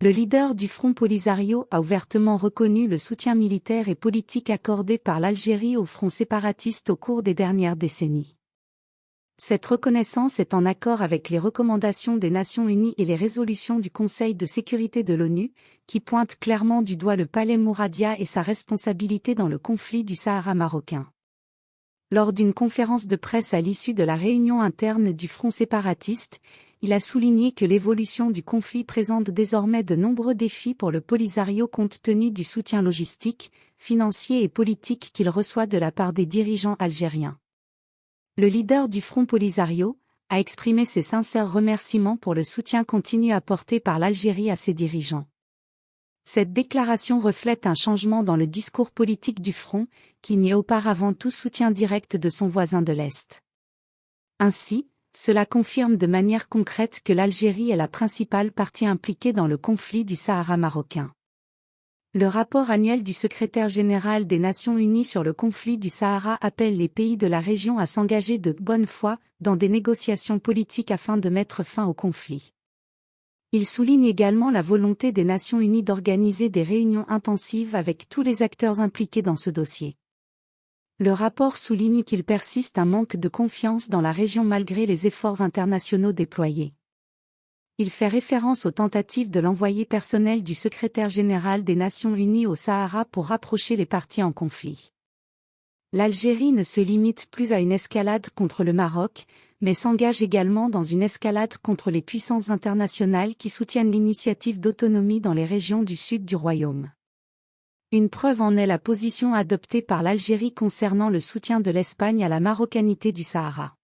Le leader du Front Polisario a ouvertement reconnu le soutien militaire et politique accordé par l'Algérie au front séparatiste au cours des dernières décennies. Cette reconnaissance est en accord avec les recommandations des Nations Unies et les résolutions du Conseil de sécurité de l'ONU, qui pointent clairement du doigt le palais Mouradia et sa responsabilité dans le conflit du Sahara marocain. Lors d'une conférence de presse à l'issue de la réunion interne du front séparatiste, il a souligné que l'évolution du conflit présente désormais de nombreux défis pour le Polisario compte tenu du soutien logistique, financier et politique qu'il reçoit de la part des dirigeants algériens. Le leader du Front Polisario a exprimé ses sincères remerciements pour le soutien continu apporté par l'Algérie à ses dirigeants. Cette déclaration reflète un changement dans le discours politique du Front, qui niait auparavant tout soutien direct de son voisin de l'Est. Ainsi, cela confirme de manière concrète que l'Algérie est la principale partie impliquée dans le conflit du Sahara marocain. Le rapport annuel du secrétaire général des Nations Unies sur le conflit du Sahara appelle les pays de la région à s'engager de bonne foi dans des négociations politiques afin de mettre fin au conflit. Il souligne également la volonté des Nations Unies d'organiser des réunions intensives avec tous les acteurs impliqués dans ce dossier. Le rapport souligne qu'il persiste un manque de confiance dans la région malgré les efforts internationaux déployés. Il fait référence aux tentatives de l'envoyé personnel du secrétaire général des Nations Unies au Sahara pour rapprocher les parties en conflit. L'Algérie ne se limite plus à une escalade contre le Maroc, mais s'engage également dans une escalade contre les puissances internationales qui soutiennent l'initiative d'autonomie dans les régions du sud du royaume. Une preuve en est la position adoptée par l'Algérie concernant le soutien de l'Espagne à la marocanité du Sahara.